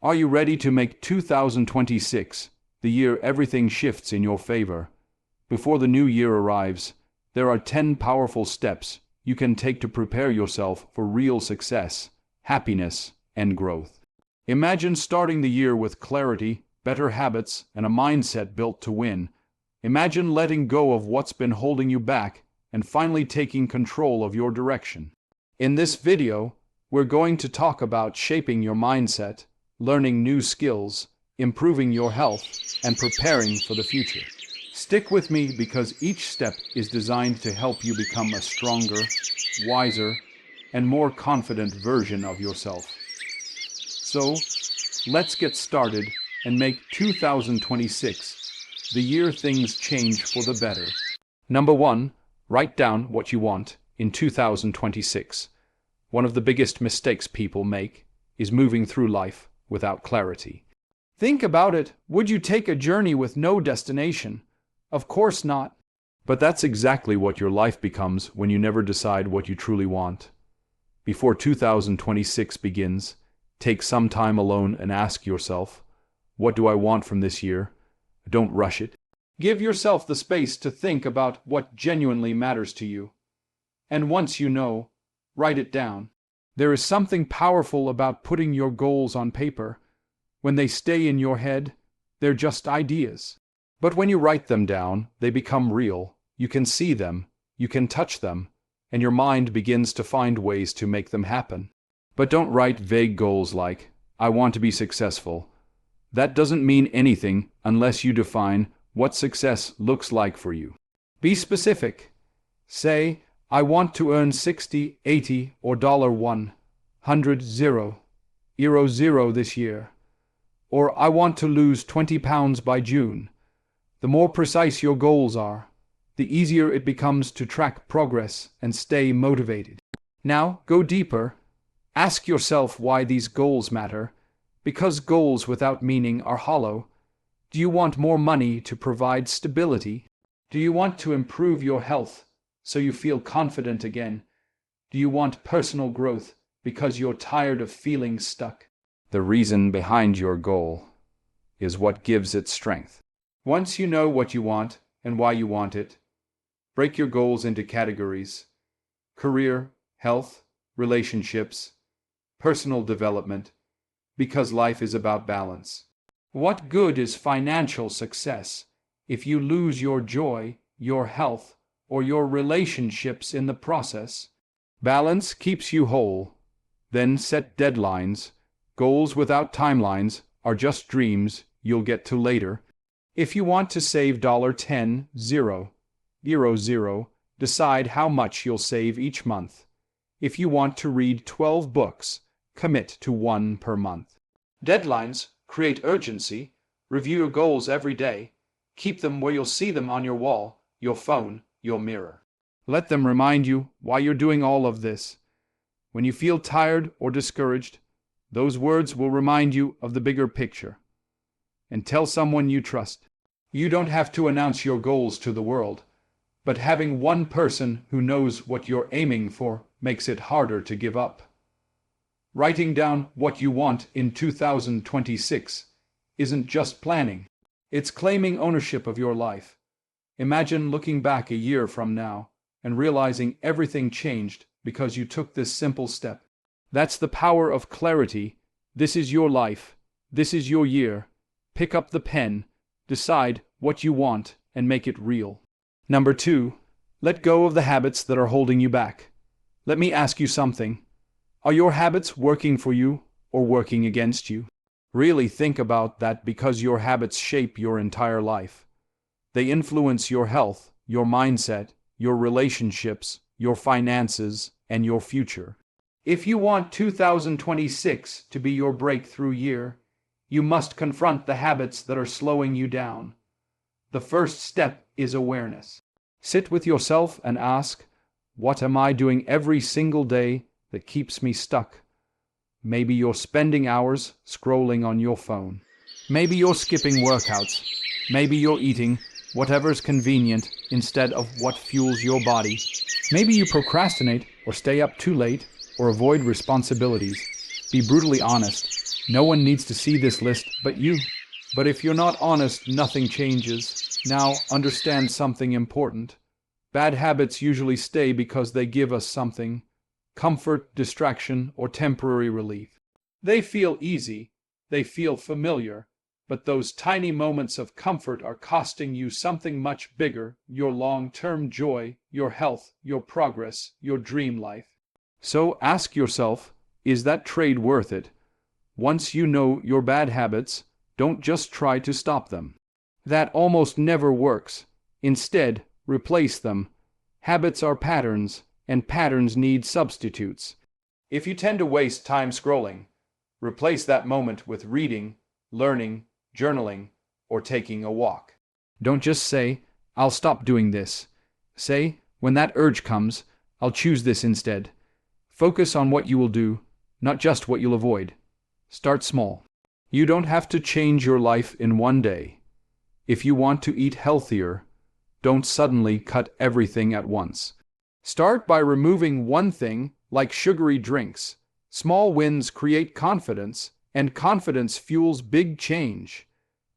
Are you ready to make 2026 the year everything shifts in your favor? Before the new year arrives, there are 10 powerful steps you can take to prepare yourself for real success, happiness, and growth. Imagine starting the year with clarity, better habits, and a mindset built to win. Imagine letting go of what's been holding you back and finally taking control of your direction. In this video, we're going to talk about shaping your mindset, learning new skills, improving your health, and preparing for the future. Stick with me because each step is designed to help you become a stronger, wiser, and more confident version of yourself. So, let's get started and make 2026 the year things change for the better. Number 1, write down what you want in 2026. One of the biggest mistakes people make is moving through life without clarity. Think about it. Would you take a journey with no destination? Of course not. But that's exactly what your life becomes when you never decide what you truly want. Before 2026 begins, take some time alone and ask yourself, what do I want from this year? Don't rush it. Give yourself the space to think about what genuinely matters to you. And once you know, write it down. There is something powerful about putting your goals on paper. When they stay in your head, they're just ideas. But when you write them down, they become real. You can see them, you can touch them, and your mind begins to find ways to make them happen. But don't write vague goals like, I want to be successful. That doesn't mean anything unless you define what success looks like for you. Be specific. Say, I want to earn 60, 80, or $100, €0 this year. Or I want to lose 20 pounds by June. The more precise your goals are, the easier it becomes to track progress and stay motivated. Now, go deeper. Ask yourself why these goals matter, because goals without meaning are hollow. Do you want more money to provide stability? Do you want to improve your health so you feel confident again? Do you want personal growth because you're tired of feeling stuck? The reason behind your goal is what gives it strength. Once you know what you want and why you want it, break your goals into categories: career, health, relationships, personal development, because life is about balance. What good is financial success if you lose your joy, your health, or your relationships in the process? Balance keeps you whole. Then set deadlines. Goals without timelines are just dreams you'll get to later. If you want to save $10,000, decide how much you'll save each month. If you want to read 12 books, commit to 1 per month. Deadlines create urgency. Review your goals every day. Keep them where you'll see them on your wall, your phone, your mirror. Let them remind you why you're doing all of this. When you feel tired or discouraged, those words will remind you of the bigger picture. And tell someone you trust. You don't have to announce your goals to the world, but having one person who knows what you're aiming for makes it harder to give up. Writing down what you want in 2026 isn't just planning. It's claiming ownership of your life. Imagine looking back a year from now and realizing everything changed because you took this simple step. That's the power of clarity. This is your life. This is your year. Pick up the pen, decide what you want, and make it real. Number 2, let go of the habits that are holding you back. Let me ask you something. Are your habits working for you or working against you? Really think about that, because your habits shape your entire life. They influence your health, your mindset, your relationships, your finances, and your future. If you want 2026 to be your breakthrough year, you must confront the habits that are slowing you down. The first step is awareness. Sit with yourself and ask, what am I doing every single day that keeps me stuck? Maybe you're spending hours scrolling on your phone. Maybe you're skipping workouts. Maybe you're eating whatever's convenient instead of what fuels your body. Maybe you procrastinate or stay up too late or avoid responsibilities. Be brutally honest. No one needs to see this list but you. But if you're not honest, nothing changes. Now, understand something important. Bad habits usually stay because they give us something: comfort, distraction, or temporary relief. They feel easy, they feel familiar, but those tiny moments of comfort are costing you something much bigger: your long-term joy, your health, your progress, your dream life. So ask yourself, is that trade worth it? Once you know your bad habits, don't just try to stop them. That almost never works. Instead, replace them. Habits are patterns, and patterns need substitutes. If you tend to waste time scrolling, replace that moment with reading, learning, journaling, or taking a walk. Don't just say, "I'll stop doing this." Say, "When that urge comes, I'll choose this instead." Focus on what you will do, not just what you'll avoid. Start small. You don't have to change your life in one day. If you want to eat healthier, don't suddenly cut everything at once. Start by removing one thing, like sugary drinks. Small wins create confidence, and confidence fuels big change.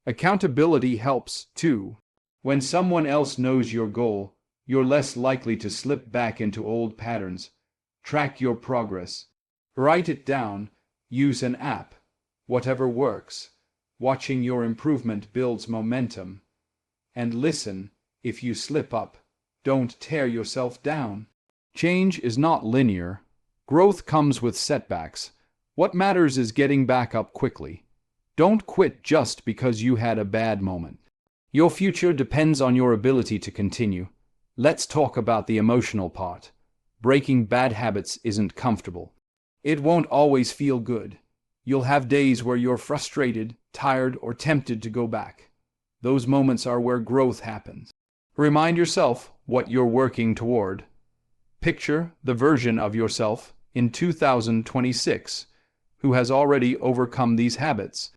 Accountability helps, too. When someone else knows your goal, you're less likely to slip back into old patterns. Track your progress. Write it down. Use an app. Whatever works. Watching your improvement builds momentum. And listen, if you slip up, don't tear yourself down. Change is not linear. Growth comes with setbacks. What matters is getting back up quickly. Don't quit just because you had a bad moment. Your future depends on your ability to continue. Let's talk about the emotional part. Breaking bad habits isn't comfortable. It won't always feel good. You'll have days where you're frustrated, tired, or tempted to go back. Those moments are where growth happens. Remind yourself what you're working toward. Picture the version of yourself in 2026 who has already overcome these habits.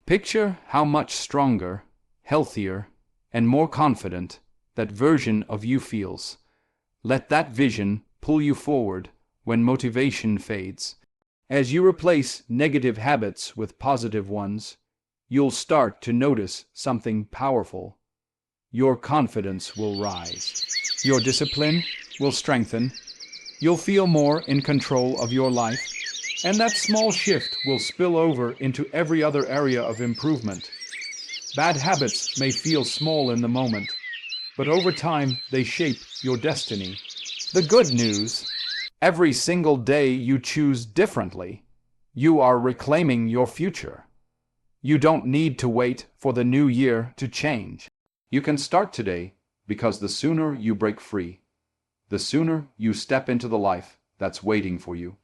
Picture how much stronger, healthier, and more confident that version of you feels. Let that vision pull you forward when motivation fades. As you replace negative habits with positive ones, you'll start to notice something powerful. Your confidence will rise. Your discipline will strengthen. You'll feel more in control of your life. And that small shift will spill over into every other area of improvement. Bad habits may feel small in the moment, but over time they shape your destiny. The good news: every single day you choose differently, you are reclaiming your future. You don't need to wait for the new year to change. You can start today, because the sooner you break free, the sooner you step into the life that's waiting for you.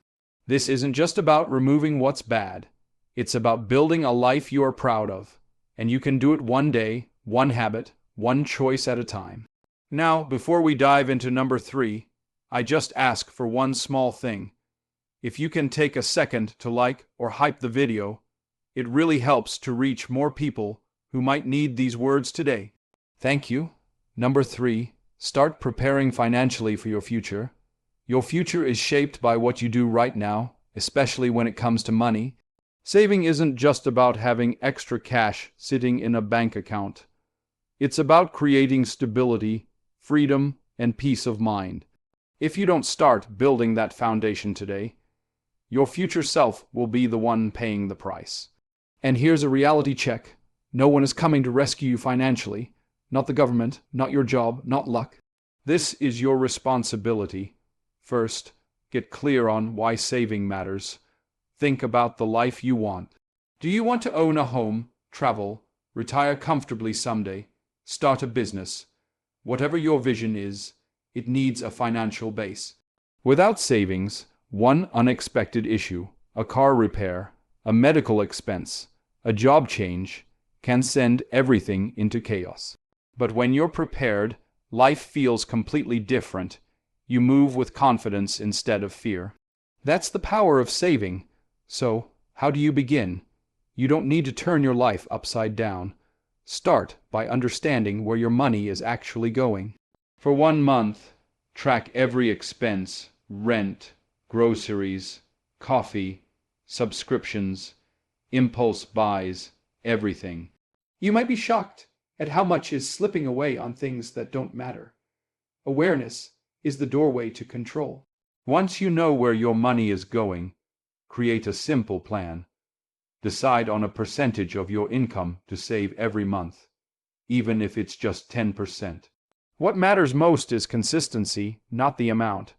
This isn't just about removing what's bad. It's about building a life you are proud of. And you can do it one day, one habit, one choice at a time. Now, before we dive into number 3, I just ask for one small thing. If you can take a second to like or hype the video, it really helps to reach more people who might need these words today. Thank you. Number 3, start preparing financially for your future. Your future is shaped by what you do right now, especially when it comes to money. Saving isn't just about having extra cash sitting in a bank account. It's about creating stability, freedom, and peace of mind. If you don't start building that foundation today, your future self will be the one paying the price. And here's a reality check. No one is coming to rescue you financially. Not the government, not your job, not luck. This is your responsibility. First, get clear on why saving matters. Think about the life you want. Do you want to own a home, travel, retire comfortably someday, start a business? Whatever your vision is, it needs a financial base. Without savings, one unexpected issue, a car repair, a medical expense, a job change, can send everything into chaos. But when you're prepared, life feels completely different. You move with confidence instead of fear. That's the power of saving. So, how do you begin? You don't need to turn your life upside down. Start by understanding where your money is actually going. For 1 month, track every expense: rent, groceries, coffee, subscriptions. Impulse buys everything. You might be shocked at how much is slipping away on things that don't matter. Awareness is the doorway to control. Once you know where your money is going, create a simple plan. Decide on a percentage of your income to save every month, even if it's just 10%. What matters most is consistency, not the amount.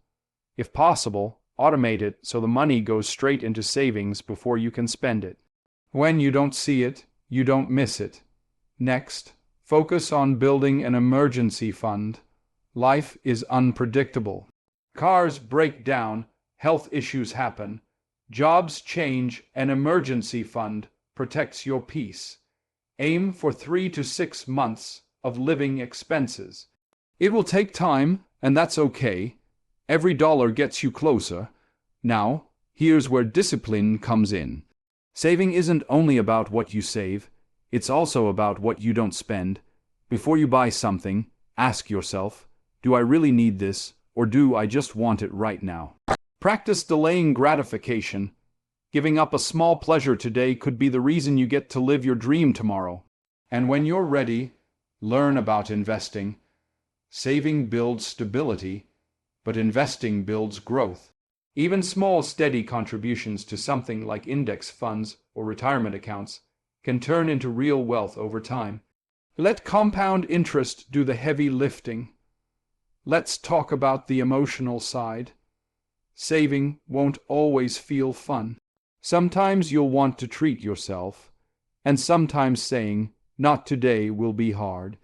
If possible, automate it so the money goes straight into savings before you can spend it. When you don't see it, you don't miss it. Next, focus on building an emergency fund. Life is unpredictable. Cars break down, health issues happen, jobs change. An emergency fund protects your peace. Aim for 3 to 6 months of living expenses. It will take time, and that's okay. Every dollar gets you closer. Now, here's where discipline comes in. Saving isn't only about what you save, it's also about what you don't spend. Before you buy something, ask yourself, do I really need this, or do I just want it right now? Practice delaying gratification. Giving up a small pleasure today could be the reason you get to live your dream tomorrow. And when you're ready, learn about investing. Saving builds stability, but investing builds growth. Even small, steady contributions to something like index funds or retirement accounts can turn into real wealth over time. Let compound interest do the heavy lifting. Let's talk about the emotional side. Saving won't always feel fun. Sometimes you'll want to treat yourself, and sometimes saying, "Not today," will be hard.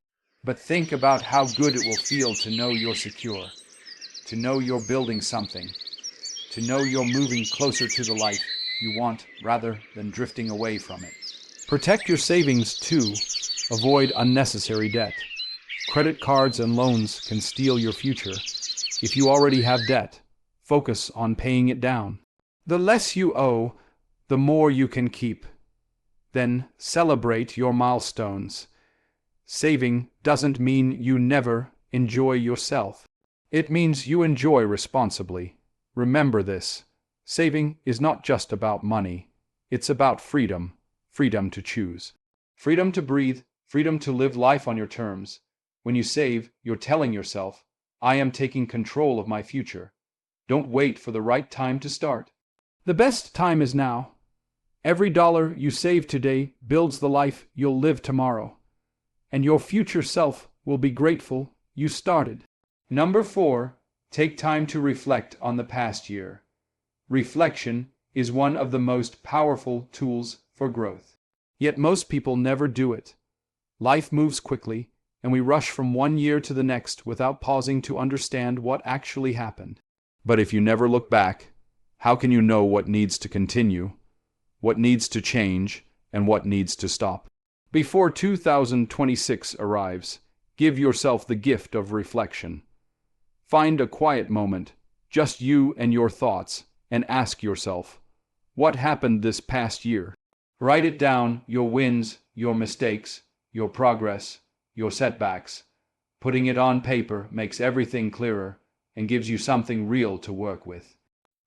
But think about how good it will feel to know you're secure, to know you're building something, to know you're moving closer to the life you want rather than drifting away from it. Protect your savings too. Avoid unnecessary debt. Credit cards and loans can steal your future. If you already have debt, focus on paying it down. The less you owe, the more you can keep. Then celebrate your milestones. Saving doesn't mean you never enjoy yourself. It means you enjoy responsibly. Remember this. Saving is not just about money. It's about freedom. Freedom to choose. Freedom to breathe. Freedom to live life on your terms. When you save, you're telling yourself, "I am taking control of my future." Don't wait for the right time to start. The best time is now. Every dollar you save today builds the life you'll live tomorrow. And your future self will be grateful you started. Number 4, take time to reflect on the past year. Reflection is one of the most powerful tools for growth. Yet most people never do it. Life moves quickly, and we rush from one year to the next without pausing to understand what actually happened. But if you never look back, how can you know what needs to continue, what needs to change, and what needs to stop? Before 2026 arrives, give yourself the gift of reflection. Find a quiet moment, just you and your thoughts, and ask yourself, what happened this past year? Write it down, your wins, your mistakes, your progress, your setbacks. Putting it on paper makes everything clearer and gives you something real to work with.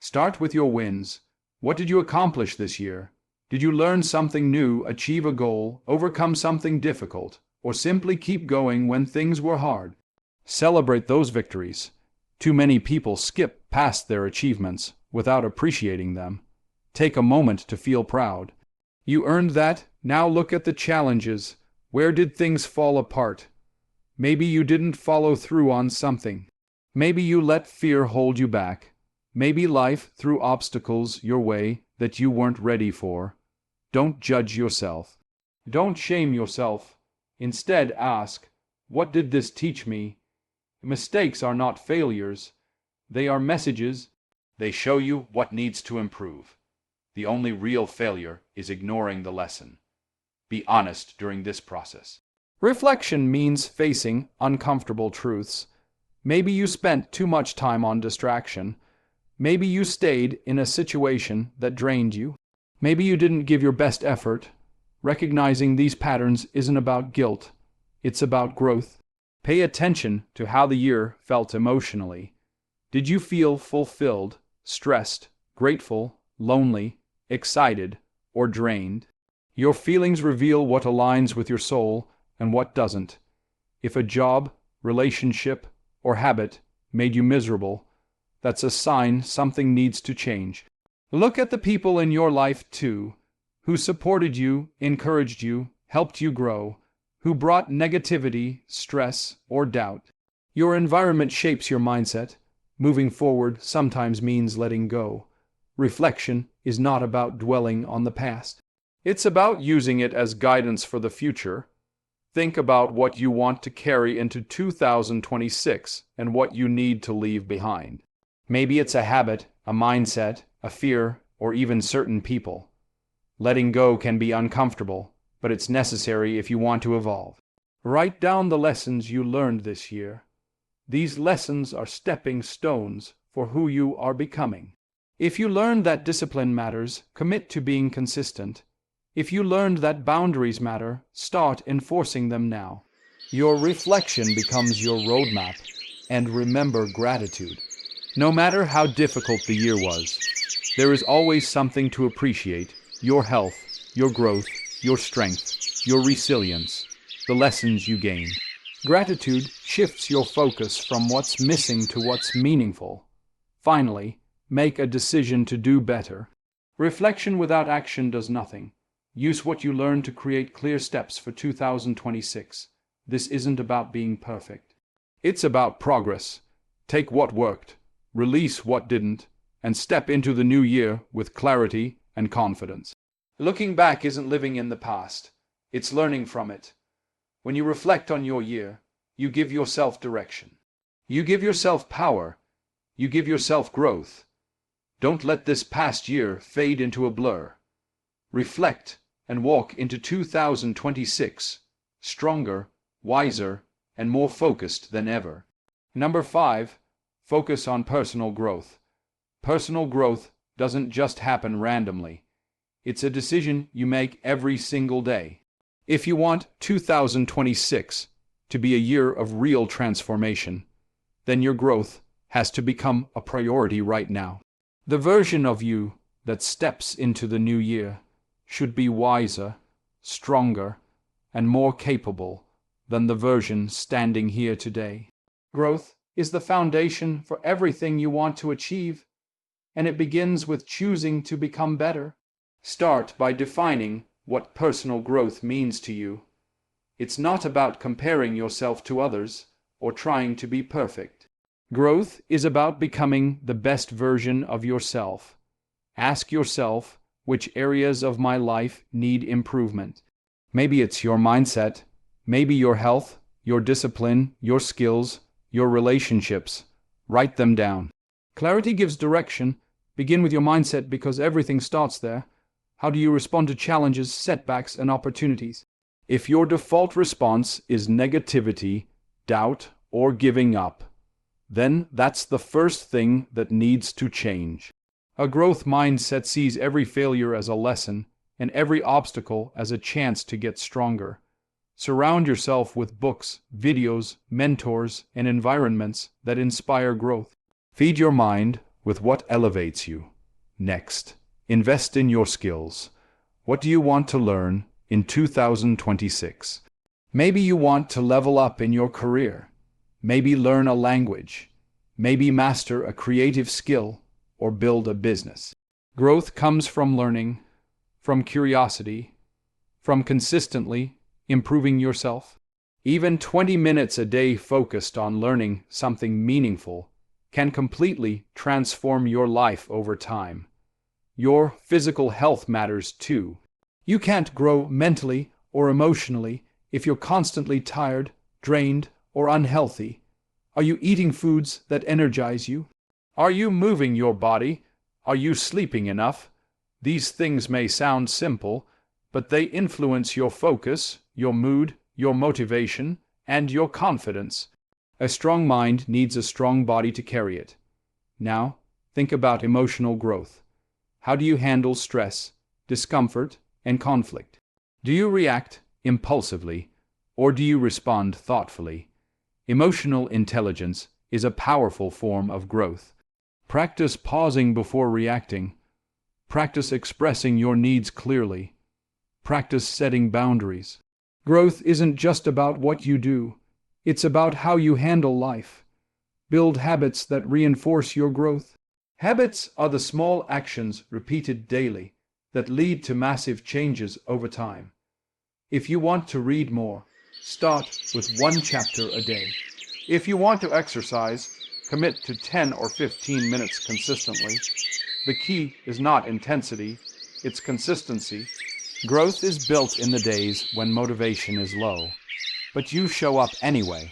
Start with your wins. What did you accomplish this year? Did you learn something new, achieve a goal, overcome something difficult, or simply keep going when things were hard? Celebrate those victories. Too many people skip past their achievements without appreciating them. Take a moment to feel proud. You earned that, now look at the challenges. Where did things fall apart? Maybe you didn't follow through on something. Maybe you let fear hold you back. Maybe life threw obstacles your way that you weren't ready for. Don't judge yourself. Don't shame yourself. Instead, ask, what did this teach me? Mistakes are not failures. They are messages. They show you what needs to improve. The only real failure is ignoring the lesson. Be honest during this process. Reflection means facing uncomfortable truths. Maybe you spent too much time on distraction. Maybe you stayed in a situation that drained you. Maybe you didn't give your best effort. Recognizing these patterns isn't about guilt. It's about growth. Pay attention to how the year felt emotionally. Did you feel fulfilled, stressed, grateful, lonely, excited, or drained? Your feelings reveal what aligns with your soul and what doesn't. If a job, relationship, or habit made you miserable, that's a sign something needs to change. Look at the people in your life, too, who supported you, encouraged you, helped you grow, who brought negativity, stress, or doubt. Your environment shapes your mindset. Moving forward sometimes means letting go. Reflection is not about dwelling on the past. It's about using it as guidance for the future. Think about what you want to carry into 2026 and what you need to leave behind. Maybe it's a habit, a mindset, a fear, or even certain people. Letting go can be uncomfortable, but it's necessary if you want to evolve. Write down the lessons you learned this year. These lessons are stepping stones for who you are becoming. If you learned that discipline matters, commit to being consistent. If you learned that boundaries matter, start enforcing them now. Your reflection becomes your roadmap, and remember gratitude. No matter how difficult the year was, there is always something to appreciate: your health, your growth, your strength, your resilience, the lessons you gained. Gratitude shifts your focus from what's missing to what's meaningful. Finally, make a decision to do better. Reflection without action does nothing. Use what you learned to create clear steps for 2026. This isn't about being perfect. It's about progress. Take what worked, release what didn't, and step into the new year with clarity and confidence. Looking back isn't living in the past. It's learning from it. When you reflect on your year, you give yourself direction. You give yourself power. You give yourself growth. Don't let this past year fade into a blur. Reflect and walk into 2026 stronger, wiser, and more focused than ever. Number 5, focus on personal growth. Personal growth doesn't just happen randomly. It's a decision you make every single day. If you want 2026 to be a year of real transformation, then your growth has to become a priority right now. The version of you that steps into the new year should be wiser, stronger, and more capable than the version standing here today. Growth is the foundation for everything you want to achieve, and it begins with choosing to become better. Start by defining what personal growth means to you. It's not about comparing yourself to others or trying to be perfect. Growth is about becoming the best version of yourself. Ask yourself, which areas of my life need improvement? Maybe it's your mindset, maybe your health, your discipline, your skills, your relationships. Write them down. Clarity gives direction. Begin with your mindset because everything starts there. How do you respond to challenges, setbacks, and opportunities? If your default response is negativity, doubt, or giving up, then that's the first thing that needs to change. A growth mindset sees every failure as a lesson and every obstacle as a chance to get stronger. Surround yourself with books, videos, mentors, and environments that inspire growth. Feed your mind with what elevates you. Next, invest in your skills. What do you want to learn in 2026? Maybe you want to level up in your career. Maybe learn a language. Maybe master a creative skill or build a business. Growth comes from learning, from curiosity, from consistently improving yourself. Even 20 minutes a day focused on learning something meaningful can completely transform your life over time. Your physical health matters too. You can't grow mentally or emotionally if you're constantly tired, drained, or unhealthy. Are you eating foods that energize you? Are you moving your body? Are you sleeping enough? These things may sound simple, but they influence your focus, your mood, your motivation, and your confidence. A strong mind needs a strong body to carry it. Now, think about emotional growth. How do you handle stress, discomfort, and conflict? Do you react impulsively, or do you respond thoughtfully? Emotional intelligence is a powerful form of growth. Practice pausing before reacting. Practice expressing your needs clearly. Practice setting boundaries. Growth isn't just about what you do. It's about how you handle life. Build habits that reinforce your growth. Habits are the small actions repeated daily that lead to massive changes over time. If you want to read more, start with 1 chapter a day. If you want to exercise, commit to 10 or 15 minutes consistently. The key is not intensity, it's consistency. Growth is built in the days when motivation is low, but you show up anyway.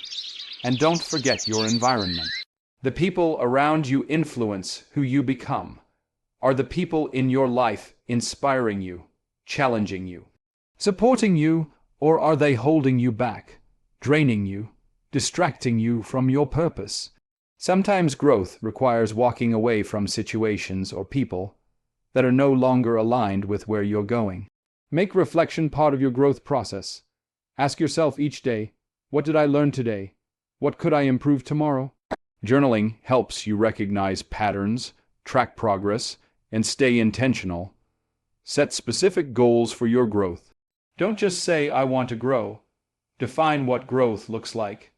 And don't forget your environment. The people around you influence who you become. Are the people in your life inspiring you, challenging you, supporting you, or are they holding you back, draining you, distracting you from your purpose? Sometimes growth requires walking away from situations or people that are no longer aligned with where you're going. Make reflection part of your growth process. Ask yourself each day, what did I learn today? What could I improve tomorrow? Journaling helps you recognize patterns, track progress, and stay intentional. Set specific goals for your growth. Don't just say, I want to grow. Define what growth looks like.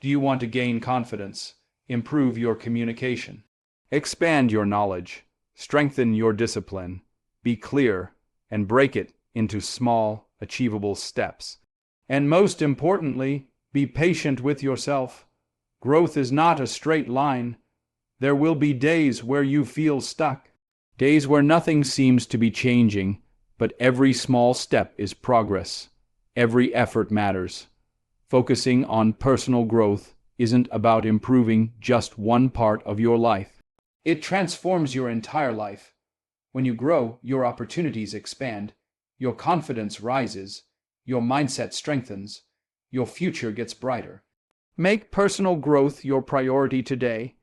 Do you want to gain confidence? Improve your communication. Expand your knowledge. Strengthen your discipline. Be clear and break it into small, achievable steps. And most importantly, be patient with yourself. Growth is not a straight line. There will be days where you feel stuck, days where nothing seems to be changing, but every small step is progress. Every effort matters. Focusing on personal growth isn't about improving just one part of your life. It transforms your entire life. When you grow, your opportunities expand, your confidence rises, your mindset strengthens, your future gets brighter. Make personal growth your priority today,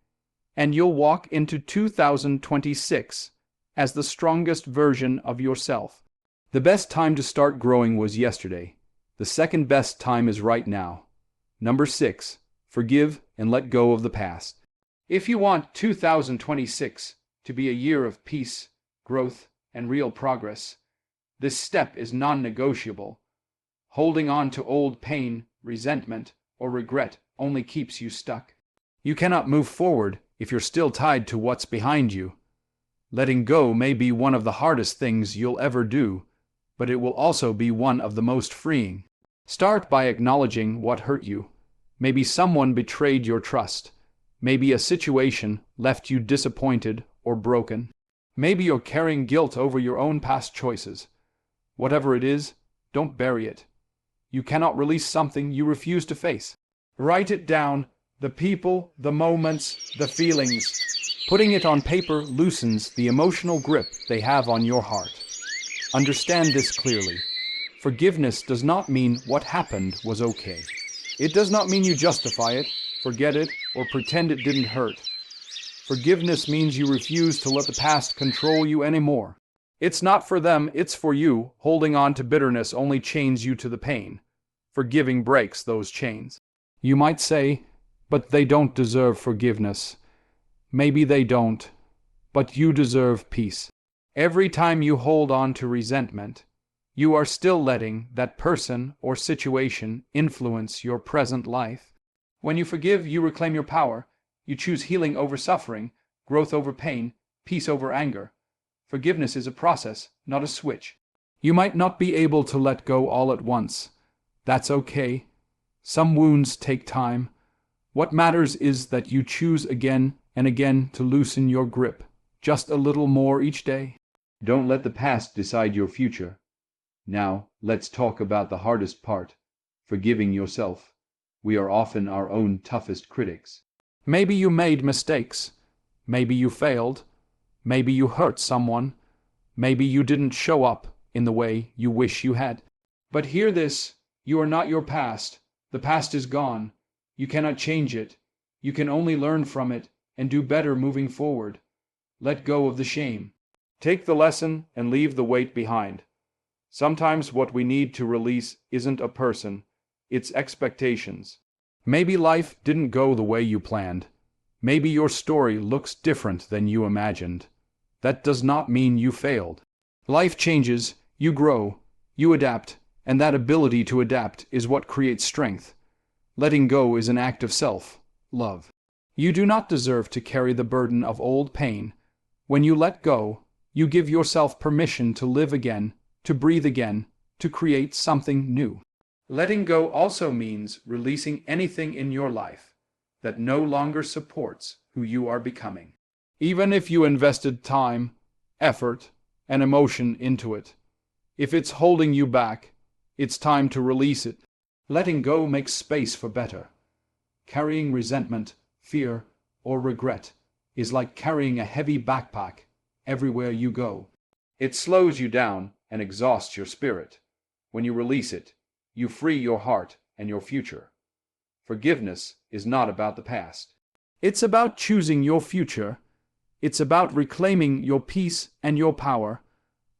and you'll walk into 2026 as the strongest version of yourself. The best time to start growing was yesterday. The second best time is right now. Number 6, forgive and let go of the past. If you want 2026 to be a year of peace, growth, and real progress, this step is non-negotiable. Holding on to old pain, resentment, or regret only keeps you stuck. You cannot move forward if you're still tied to what's behind you. Letting go may be one of the hardest things you'll ever do, but it will also be one of the most freeing. Start by acknowledging what hurt you. Maybe someone betrayed your trust. Maybe a situation left you disappointed or broken. Maybe you're carrying guilt over your own past choices. Whatever it is, don't bury it. You cannot release something you refuse to face. Write it down, the people, the moments, the feelings. Putting it on paper loosens the emotional grip they have on your heart. Understand this clearly. Forgiveness does not mean what happened was okay. It does not mean you justify it, forget it, or pretend it didn't hurt. Forgiveness means you refuse to let the past control you anymore. It's not for them, it's for you. Holding on to bitterness only chains you to the pain. Forgiving breaks those chains. You might say, but they don't deserve forgiveness. Maybe they don't, but you deserve peace. Every time you hold on to resentment, you are still letting that person or situation influence your present life. When you forgive, you reclaim your power. You choose healing over suffering, growth over pain, peace over anger. Forgiveness is a process, not a switch. You might not be able to let go all at once. That's okay. Some wounds take time. What matters is that you choose again and again to loosen your grip, just a little more each day. Don't let the past decide your future. Now, let's talk about the hardest part, forgiving yourself. We are often our own toughest critics. Maybe you made mistakes. Maybe you failed. Maybe you hurt someone. Maybe you didn't show up in the way you wish you had. But hear this, you are not your past. The past is gone. You cannot change it. You can only learn from it and do better moving forward. Let go of the shame. Take the lesson and leave the weight behind. Sometimes what we need to release isn't a person, it's expectations. Maybe life didn't go the way you planned. Maybe your story looks different than you imagined. That does not mean you failed. Life changes, you grow, You adapt, and that ability to adapt is what creates strength. Letting go is an act of self-love. You do not deserve to carry the burden of old pain. When you let go, you give yourself permission to live again, to breathe again, to create something new. Letting go also means releasing anything in your life that no longer supports who you are becoming. Even if you invested time, effort, and emotion into it, if it's holding you back, it's time to release it. Letting go makes space for better. Carrying resentment, fear, or regret is like carrying a heavy backpack everywhere you go. It slows you down and exhausts your spirit. When you release it, you free your heart and your future. Forgiveness is not about the past. It's about choosing your future. It's about reclaiming your peace and your power.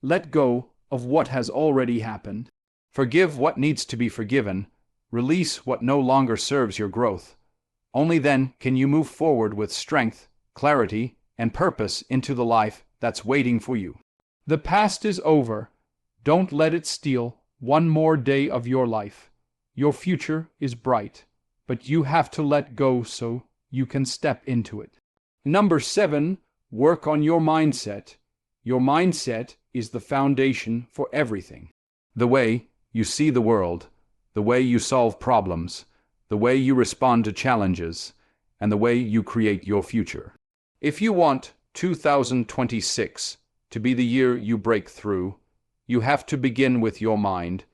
Let go of what has already happened. Forgive what needs to be forgiven. Release what no longer serves your growth. Only then can you move forward with strength, clarity, and purpose into the life that's waiting for you. The past is over. Don't let it steal one more day of your life. Your future is bright, but you have to let go so you can step into it. Number 7, work on your mindset. Your mindset is the foundation for everything. The way you see the world, the way you solve problems, the way you respond to challenges, and the way you create your future. If you want 2026 to be the year you break through, you have to begin with your mind.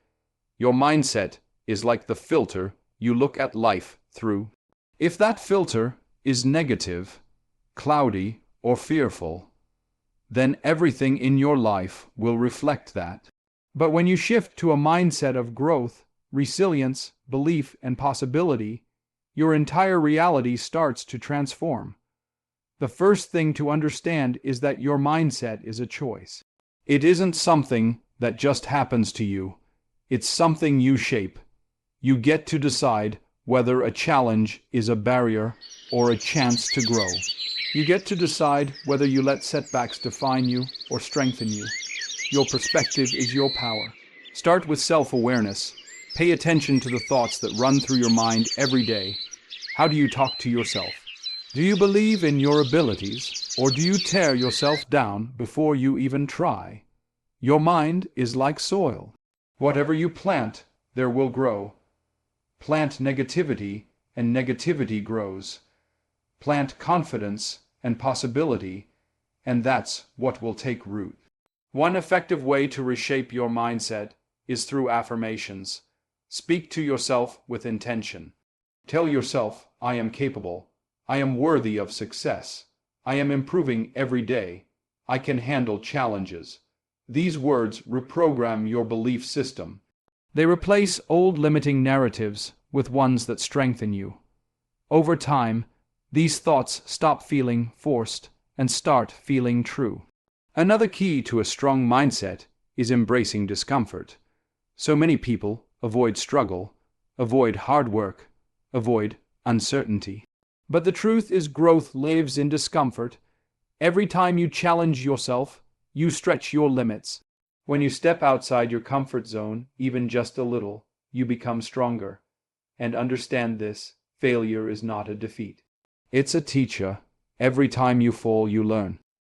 Your mindset is like the filter you look at life through. If that filter is negative, cloudy, or fearful, then everything in your life will reflect that. But when you shift to a mindset of growth, resilience, belief, and possibility, your entire reality starts to transform. The first thing to understand is that your mindset is a choice. It isn't something that just happens to you. It's something you shape. You get to decide whether a challenge is a barrier or a chance to grow. You get to decide whether you let setbacks define you or strengthen you. Your perspective is your power. Start with self-awareness. Pay attention to the thoughts that run through your mind every day. How do you talk to yourself? Do you believe in your abilities, or do you tear yourself down before you even try? Your mind is like soil. Whatever you plant, there will grow. Plant negativity, and negativity grows. Plant confidence and possibility, and that's what will take root. One effective way to reshape your mindset is through affirmations. Speak to yourself with intention. Tell yourself, I am capable. I am worthy of success. I am improving every day. I can handle challenges. These words reprogram your belief system. They replace old limiting narratives with ones that strengthen you. Over time, these thoughts stop feeling forced and start feeling true. Another key to a strong mindset is embracing discomfort. So many people avoid struggle, avoid hard work, avoid uncertainty. But the truth is growth lives in discomfort. Every time you challenge yourself, you stretch your limits. When you step outside your comfort zone, even just a little, you become stronger. And understand this, failure is not a defeat. It's a teacher. Every time you fall, you learn.